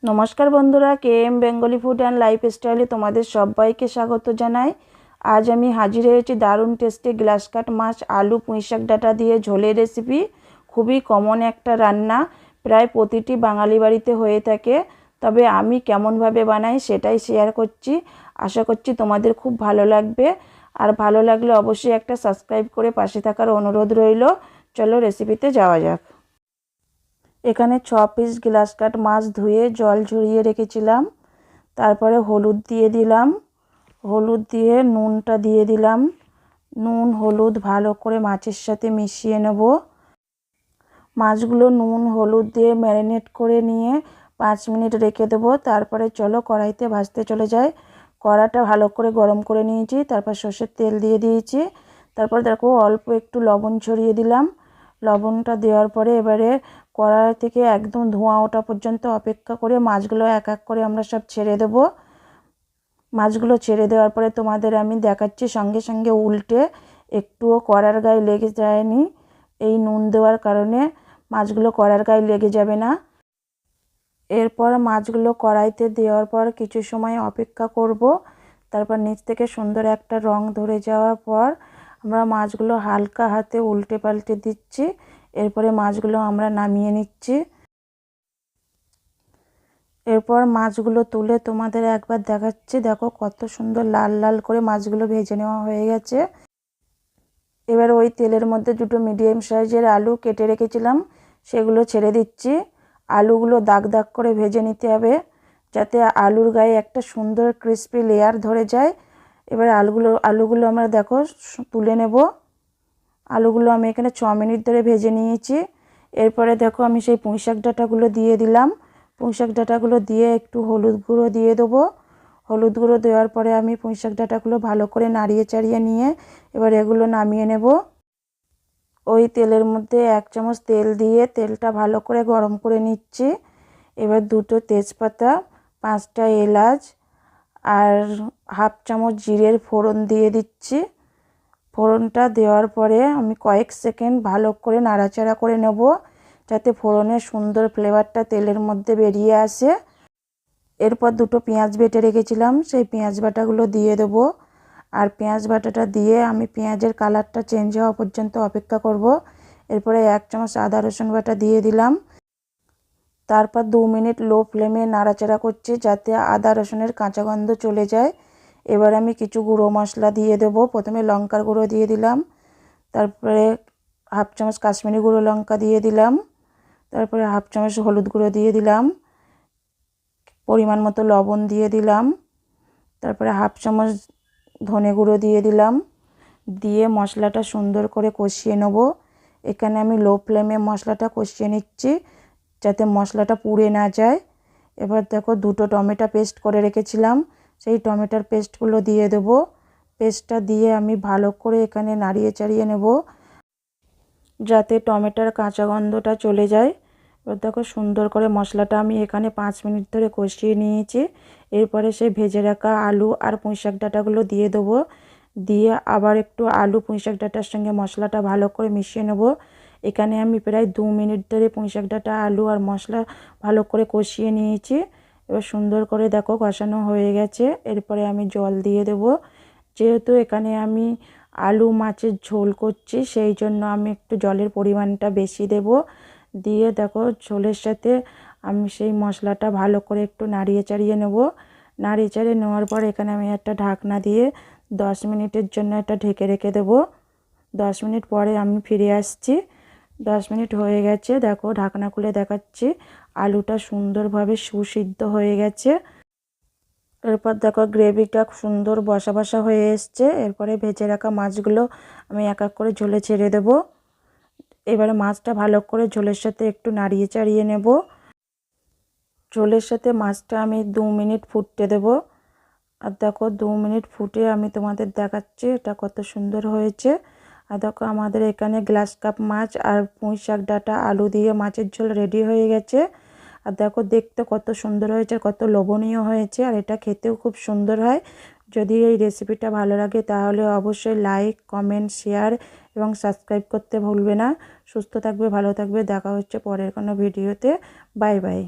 নমস্কার বন্ধুরা, KM Bengali food and লাইফস্টাইলে তোমাদের সবাইকে স্বাগত জানাই। আজ আমি হাজির হয়েছি দারুণ টেস্টি গ্লাস কাট মাছ আলু পুঁইশাক ডাঁটা দিয়ে ঝোলের রেসিপি। খুবই কমন একটা রান্না, প্রায় প্রতিটি বাঙালি বাড়িতে হয়ে থাকে। তবে আমি কেমনভাবে বানাই সেটাই শেয়ার করছি। আশা করছি তোমাদের খুব ভালো লাগবে। আর ভালো লাগলে অবশ্যই একটা সাবস্ক্রাইব করে পাশে থাকার অনুরোধ রইল। চলো রেসিপিতে যাওয়া যাক। এখানে 6 পিস গ্লাস কাট মাছ ধুয়ে জল ঝরিয়ে রেখেছিলাম। তারপরে হলুদ দিয়ে দিলাম, হলুদ দিয়ে নুনটা দিয়ে দিলাম। নুন হলুদ ভালো করে মাছের সাথে মিশিয়ে নেব। মাছগুলো নুন হলুদ দিয়ে ম্যারিনেট করে নিয়ে 5 মিনিট রেখে দেবো। তারপরে চলো কড়াইতে ভাজতে চলে যাই। কড়াটা ভালো করে গরম করে নিয়েছি, তারপর সর্ষের তেল দিয়ে দিয়েছি। তারপর দেখো অল্প একটু লবণ ছড়িয়ে দিলাম। লবণটা দেওয়ার পরে এবারে কড়াই থেকে একদম ধোঁয়া ওঠা পর্যন্ত অপেক্ষা করে মাছগুলো এক এক করে আমরা সব ছেড়ে দেব। মাছগুলো ছেড়ে দেওয়ার পরে তোমাদের আমি দেখাচ্ছি সঙ্গে সঙ্গে উল্টে, একটুও কড়ার গায়ে লেগে যায়নি। এই নুন দেওয়ার কারণে মাছগুলো কড়ার গায়ে লেগে যাবে না। এরপর মাছগুলো কড়াইতে দেওয়ার পর কিছু সময় অপেক্ষা করব। তারপর নিচ থেকে সুন্দর একটা রং ধরে যাওয়ার পর আমরা মাছগুলো হালকা হাতে উল্টে পাল্টে দিচ্ছি। এরপরে মাছগুলো আমরা নামিয়ে নিচ্ছি। এরপর মাছগুলো তুলে তোমাদের একবার দেখাচ্ছি। দেখো কত সুন্দর লাল লাল করে মাছগুলো ভেজে নেওয়া হয়ে গেছে। এবার ওই তেলের মধ্যে দুটো মিডিয়াম সাইজের আলু কেটে রেখেছিলাম, সেগুলো ছেড়ে দিচ্ছি। আলুগুলো দাগ দাগ করে ভেজে নিতে হবে, যাতে আলুর গায়ে একটা সুন্দর ক্রিস্পি লেয়ার ধরে যায়। এবার আলুগুলো আমরা দেখো তুলে নেব। আলুগুলো আমি এখানে 6 মিনিট ধরে ভেজে নিয়েছি। এরপরে দেখো আমি সেই পুঁইশাক ডাঁটাগুলো দিয়ে দিলাম। পুঁইশাক ডাঁটাগুলো দিয়ে একটু হলুদ গুঁড়ো দিয়ে দেবো। হলুদ গুঁড়ো দেওয়ার পরে আমি পুঁইশাক ডাঁটাগুলো ভালো করে নাড়িয়ে চাড়িয়ে নিয়ে এবার এগুলো নামিয়ে নেব। ওই তেলের মধ্যে 1 চামচ তেল দিয়ে তেলটা ভালো করে গরম করে নিচ্ছি। এবার 2টো তেজপাতা, 5টা এলাচ আর 1/2 চামচ জিরের ফোড়ন দিয়ে দিচ্ছি। ফোড়নটা দেওয়ার পরে আমি কয়েক সেকেন্ড ভালো করে নাড়াচাড়া করে নেব, যাতে ফোড়নের সুন্দর ফ্লেভারটা তেলের মধ্যে বেরিয়ে আসে। এরপর 2টো পেঁয়াজ বেটে রেখেছিলাম, সেই পেঁয়াজ বাটাগুলো দিয়ে দেবো। আর পেঁয়াজ বাটাটা দিয়ে আমি পেঁয়াজের কালারটা চেঞ্জ হওয়া পর্যন্ত অপেক্ষা করব। এরপরে 1 চামচ আদা রসুন বাটা দিয়ে দিলাম। তারপর 2 মিনিট লো ফ্লেমে নাড়াচাড়া করছি, যাতে আদা রসুনের কাঁচা গন্ধ চলে যায়। এবার আমি কিছু গুঁড়ো মশলা দিয়ে দেব। প্রথমে লঙ্কার গুঁড়ো দিয়ে দিলাম, তারপরে 1/2 চামচ কাশ্মীরি গুঁড়ো লঙ্কা দিয়ে দিলাম, তারপরে 1/2 চামচ হলুদ গুঁড়ো দিয়ে দিলাম, পরিমাণ মতো লবণ দিয়ে দিলাম, তারপরে 1/2 চামচ ধনে গুঁড়ো দিয়ে দিলাম। দিয়ে মশলাটা সুন্দর করে কষিয়ে নেব। এখানে আমি লো ফ্লেমে মশলাটা কষিয়ে নিচ্ছি, যাতে মশলাটা পুড়ে না যায়। এবার দেখো 2টো টমেটো পেস্ট করে রেখেছিলাম, সেই টমেটোর পেস্টগুলো দিয়ে দেব। পেস্টটা দিয়ে আমি ভালো করে এখানে নাড়িয়ে চাড়িয়ে নেব, যাতে টমেটোর কাঁচা গন্ধটা চলে যায়। এবার দেখো সুন্দর করে মশলাটা আমি এখানে 5 মিনিট ধরে কষিয়ে নিয়েছি। এরপরে সেই ভেজে রাখা আলু আর পুঁইশাক ডাঁটাগুলো দিয়ে দেবো। দিয়ে আবার একটু আলু পুঁইশাক ডাঁটার সঙ্গে মশলাটা ভালো করে মিশিয়ে নেব। এখানে আমি প্রায় 2 মিনিট ধরে পুঁইশাক ডাঁটা আলু আর মশলা ভালো করে কষিয়ে নিয়েছি। এবার সুন্দর করে দেখো কষানো হয়ে গেছে। এরপরে আমি জল দিয়ে দেব। যেহেতু এখানে আমি আলু মাছের ঝোল করছি, সেই জন্য আমি একটু জলের পরিমাণটা বেশি দেব। দিয়ে দেখো ঝোলের সাথে আমি সেই মশলাটা ভালো করে একটু নাড়িয়ে চাড়িয়ে নেব। নাড়িয়ে চাড়িয়ে নেওয়ার পর এখানে আমি একটা ঢাকনা দিয়ে 10 মিনিটের জন্য এটা ঢেকে রেখে দেবো। 10 মিনিট পরে আমি ফিরে আসছি। 10 মিনিট হয়ে গেছে, দেখো ঢাকনা খুলে দেখাচ্ছি আলুটা সুন্দরভাবে সুসিদ্ধ হয়ে গেছে। এরপর দেখো গ্রেভিটা সুন্দর বসা বসা হয়ে এসছে। এরপরে ভেজে রাখা মাছগুলো আমি এক এক করে ঝোলে ছেড়ে দেব। এবারে মাছটা ভালো করে ঝোলের সাথে একটু নাড়িয়ে চাড়িয়ে নেব। ঝোলের সাথে মাছটা আমি 2 মিনিট ফুটতে দেব। আর দেখো 2 মিনিট ফুটে আমি তোমাদের দেখাচ্ছি এটা কত সুন্দর হয়েছে। আর দেখো আমাদের এখানে গ্লাস কাপ মাছ আর পুঁইশাক ডাঁটা আলু দিয়ে মাছের ঝোল রেডি হয়ে গেছে। আর দেখো দেখতে কত সুন্দর হয়েছে, কত লোভনীয় হয়েছে, আর এটা খেতেও খুব সুন্দর হয়। যদি এই রেসিপিটা ভালো লাগে তাহলে অবশ্যই লাইক কমেন্ট শেয়ার এবং সাবস্ক্রাইব করতে ভুলবে না। সুস্থ থাকবে, ভালো থাকবে, দেখা হচ্ছে পরের কোনো ভিডিওতে। Bye bye.